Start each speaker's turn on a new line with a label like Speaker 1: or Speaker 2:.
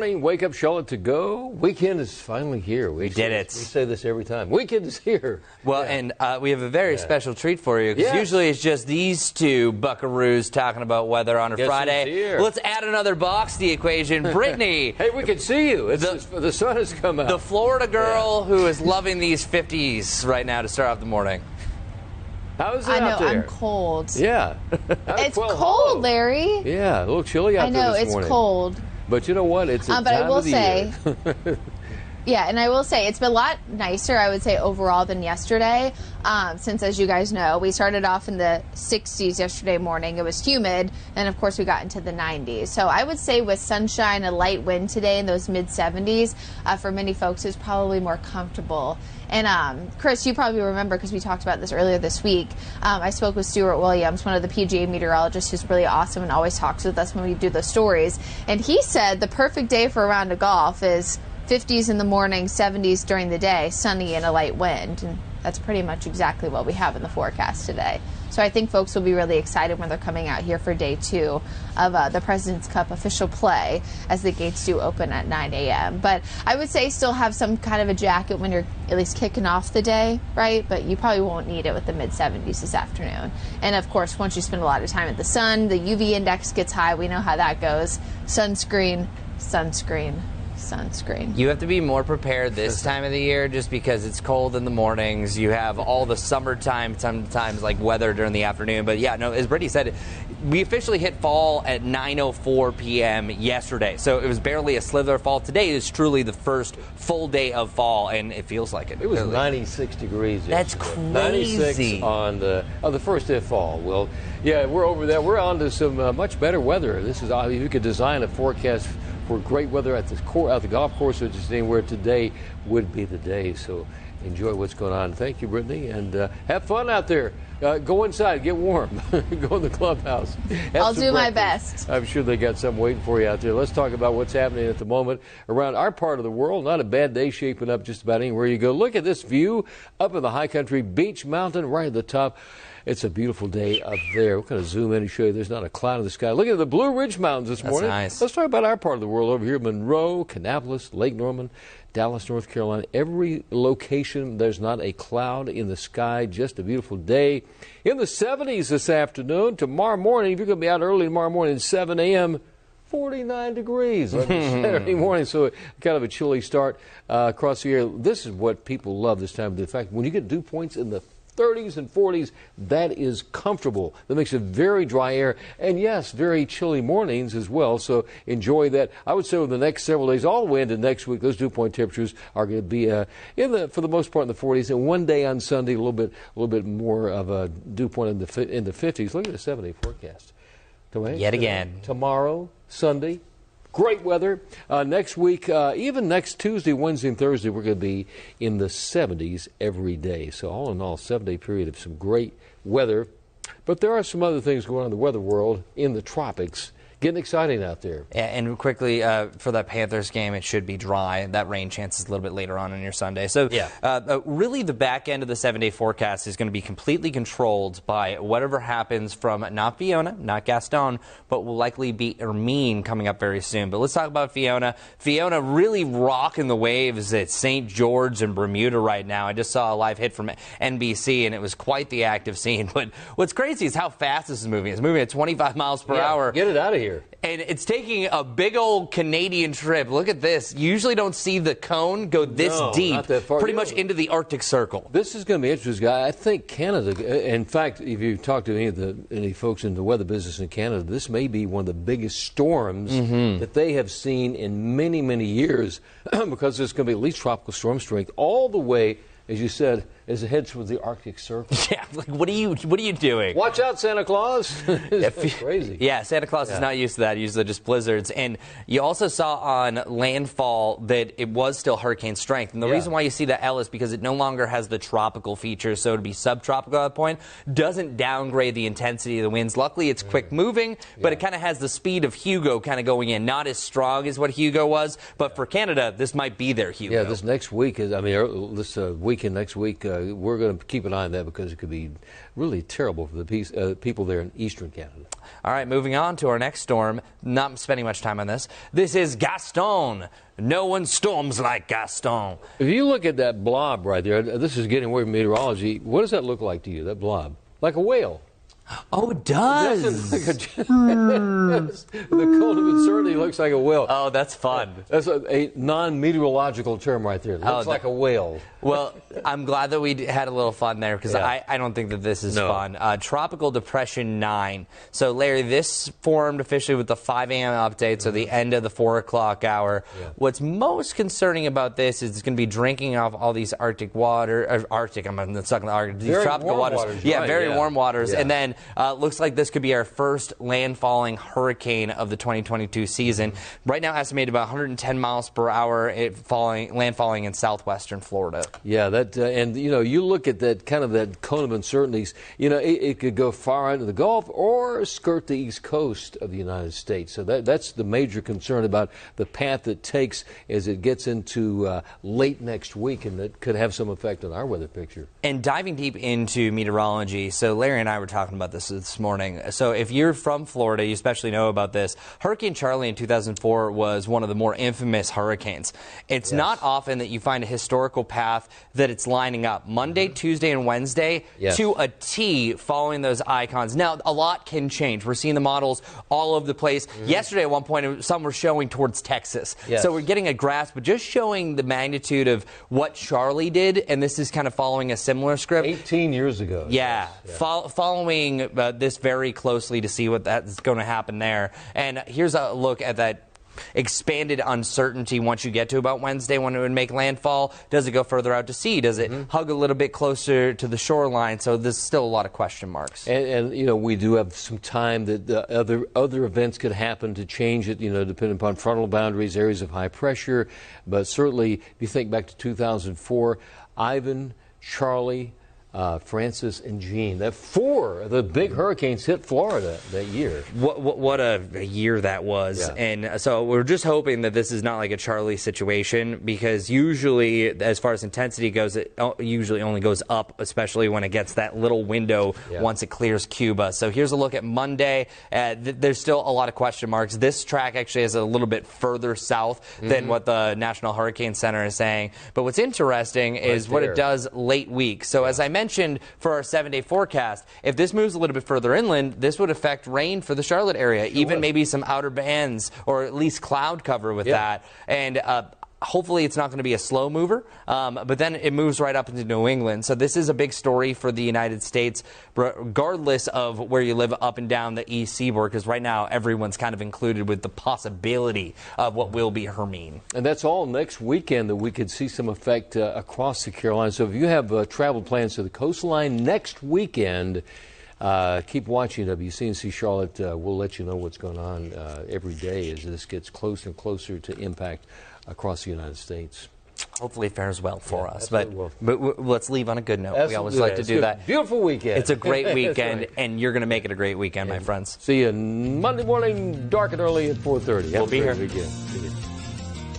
Speaker 1: Wake Up Charlotte to go. Weekend is finally here.
Speaker 2: We did it.
Speaker 1: We say this every time. Weekend is here.
Speaker 2: Well, and we have a very special treat for you, because usually it's just these two buckaroos talking about weather on a Friday. Let's add another box to the equation. Brittany.
Speaker 1: Hey, we can see you. The sun has come out.
Speaker 2: The Florida girl who is loving these 50s right now to start off the morning.
Speaker 1: How is it out there?
Speaker 3: I'm cold.
Speaker 1: Yeah.
Speaker 3: It's cold, Larry.
Speaker 1: Yeah, a little chilly out there this morning.
Speaker 3: It's cold.
Speaker 1: But you know what? It's a
Speaker 3: but I will say,
Speaker 1: year.
Speaker 3: yeah, and I will say it's been a lot nicer, I would say, overall than yesterday. Since, as you guys know, we started off in the 60s yesterday morning. It was humid, and of course we got into the 90s. So I would say with sunshine, a light wind today in those mid 70s, for many folks is probably more comfortable. And Chris, you probably remember, because we talked about this earlier this week, I spoke with Stuart Williams, one of the PGA meteorologists who's really awesome and always talks with us when we do the stories. And he said the perfect day for a round of golf is 50s in the morning, 70s during the day, sunny and a light wind. And that's pretty much exactly what we have in the forecast today. So I think folks will be really excited when they're coming out here for day 2 of the President's Cup official play, as the gates do open at 9 a.m. But I would say still have some kind of a jacket when you're at least kicking off the day, right? But you probably won't need it with the mid-70s this afternoon. And of course, once you spend a lot of time at the sun, the UV index gets high. We know how that goes. Sunscreen, sunscreen, sunscreen.
Speaker 2: You have to be more prepared this time of the year, just because it's cold in the mornings. You have all the summertime, sometimes like weather during the afternoon. But yeah, no, as Brittany said, we officially hit fall at 9:04 p.m. yesterday. So it was barely a slither of fall. Today is truly the first full day of fall, and it feels like it.
Speaker 1: It was 96 degrees yesterday.
Speaker 2: That's crazy.
Speaker 1: 96 on the first day of fall. Well, yeah, we're over there. We're on to some much better weather. This is, you could design a forecast for great weather at the golf course, which is anywhere today would be the day. So enjoy what's going on. Thank you, Brittany, and have fun out there. Go inside, get warm. Go in the clubhouse.
Speaker 3: I'll do my best.
Speaker 1: I'm sure they got something waiting for you out there. Let's talk about what's happening at the moment around our part of the world. Not a bad day shaping up just about anywhere you go. Look at this view up in the high country, Beech Mountain, right at the top. It's a beautiful day up there. We're going to zoom in and show you there's not a cloud in the sky. Look at the Blue Ridge Mountains this morning.
Speaker 2: Nice.
Speaker 1: Let's talk about our part of the world over here. Monroe, Kannapolis, Lake Norman, Dallas, North Carolina. Every location, there's not a cloud in the sky. Just a beautiful day. In the 70s this afternoon. Tomorrow morning, if you're going to be out early tomorrow morning at 7 a.m., 49 degrees on Saturday morning, so kind of a chilly start across the area. This is what people love this time. The fact when you get dew points in the 30s and 40s, that is comfortable. That makes it very dry air, and yes, very chilly mornings as well, so enjoy that. I would say over the next several days, all the way into next week, those dew point temperatures are going to be for the most part in the 40s, and one day on Sunday, a little bit more of a dew point in the 50s. Look at the 7-day forecast.
Speaker 2: Yet again.
Speaker 1: Tomorrow, Sunday, great weather. Next week, even next Tuesday, Wednesday, and Thursday, we're going to be in the 70s every day. So all in all, 7-day period of some great weather. But there are some other things going on in the weather world in the tropics. Getting exciting out there.
Speaker 2: And quickly, for that Panthers game, it should be dry. That rain chance is a little bit later on your Sunday. So really the back end of the 7-day forecast is going to be completely controlled by whatever happens from not Fiona, not Gaston, but will likely be Hermine coming up very soon. But let's talk about Fiona. Fiona really rocking the waves at St. George and Bermuda right now. I just saw a live hit from NBC, and it was quite the active scene. But what's crazy is how fast this is moving. It's moving at 25 miles per hour.
Speaker 1: Get it out of here.
Speaker 2: And it's taking a big old Canadian trip. Look at this. You usually don't see the cone go this deep,
Speaker 1: not that far.
Speaker 2: pretty much into the Arctic Circle.
Speaker 1: This is going to be interesting, guy. I think Canada, in fact, if you talk to any folks in the weather business in Canada, this may be one of the biggest storms that they have seen in many, many years because there's going to be at least tropical storm strength all the way, as you said, as it heads towards the Arctic Circle.
Speaker 2: Yeah, like what are you doing?
Speaker 1: Watch out, Santa Claus. That's crazy.
Speaker 2: Yeah, Santa Claus is not used to that. He's used to just blizzards. And you also saw on landfall that it was still hurricane strength. And the reason why you see that L is because it no longer has the tropical features, so to be subtropical at that point doesn't downgrade the intensity of the winds. Luckily, it's quick moving, but it kind of has the speed of Hugo kind of going in. Not as strong as what Hugo was, but for Canada, this might be their Hugo.
Speaker 1: Yeah, this next week is, this weekend next week, we're going to keep an eye on that because it could be really terrible for the people there in eastern Canada.
Speaker 2: All right, moving on to our next storm. Not spending much time on this. This is Gaston. No one storms like Gaston.
Speaker 1: If you look at that blob right there, this is getting away from meteorology. What does that look like to you, that blob? Like a whale.
Speaker 2: Oh, it does.
Speaker 1: The cone of uncertainty looks like a whale.
Speaker 2: Oh, that's fun.
Speaker 1: That's a non-meteorological term right there. It looks like a whale.
Speaker 2: Well, I'm glad that we had a little fun there because I don't think that this is fun. Tropical Depression 9. So, Larry, this formed officially with the 5 a.m. update, so the end of the 4 o'clock hour. Yeah. What's most concerning about this is it's going to be drinking off all these Arctic water, I'm stuck in the Arctic, these tropical waters. Yeah, very warm waters. And then looks like this could be our first landfalling hurricane of the 2022 season. Right now, estimated about 110 miles per hour, landfalling in southwestern Florida.
Speaker 1: Yeah, that and you look at that kind of that cone of uncertainties. It could go far into the Gulf or skirt the east coast of the United States. So that's the major concern about the path it takes as it gets into late next week, and that could have some effect on our weather picture.
Speaker 2: And diving deep into meteorology, so Larry and I were talking about this morning. So if you're from Florida, you especially know about this. Hurricane Charley in 2004 was one of the more infamous hurricanes. It's not often that you find a historical path that it's lining up Monday, Tuesday, and Wednesday to a T following those icons. Now, a lot can change. We're seeing the models all over the place. Yesterday, at one point, some were showing towards Texas. So we're getting a grasp, but just showing the magnitude of what Charley did, and this is kind of following a similar script.
Speaker 1: 18 years ago.
Speaker 2: Following this very closely to see what that's going to happen there. And here's a look at that expanded uncertainty once you get to about Wednesday when it would make landfall. Does it go further out to sea? Does it hug a little bit closer to the shoreline? So there's still a lot of question marks.
Speaker 1: And we do have some time that other events could happen to change it, depending upon frontal boundaries, areas of high pressure. But certainly, if you think back to 2004, Ivan, Charley, Francis, and Jean. That 4 of the big hurricanes hit Florida that year.
Speaker 2: What a year that was. And so we're just hoping that this is not like a Charley situation, because usually, as far as intensity goes, it usually only goes up, especially when it gets that little window once it clears Cuba. So here's a look at Monday. There's still a lot of question marks. This track actually is a little bit further south than what the National Hurricane Center is saying. But what's interesting is what it does late week. So as I mentioned for our 7-day forecast, if this moves a little bit further inland, this would affect rain for the Charlotte area, even maybe some outer bands or at least cloud cover with that. And hopefully it's not going to be a slow mover, but then it moves right up into New England. So this is a big story for the United States, regardless of where you live up and down the east seaboard, because right now everyone's kind of included with the possibility of what will be Hermine.
Speaker 1: And that's all next weekend that we could see some effect across the Carolinas. So if you have travel plans to the coastline next weekend, keep watching WCNC Charlotte. We'll let you know what's going on every day as this gets closer and closer to impact across the United States.
Speaker 2: Hopefully it fares well for us. But let's leave on a good note. We always like to do
Speaker 1: good.
Speaker 2: that.
Speaker 1: Beautiful weekend.
Speaker 2: It's a great weekend, and you're going to make it a great weekend, my friends.
Speaker 1: See you Monday morning, dark and early at 4:30.
Speaker 2: We'll be here.
Speaker 1: See you.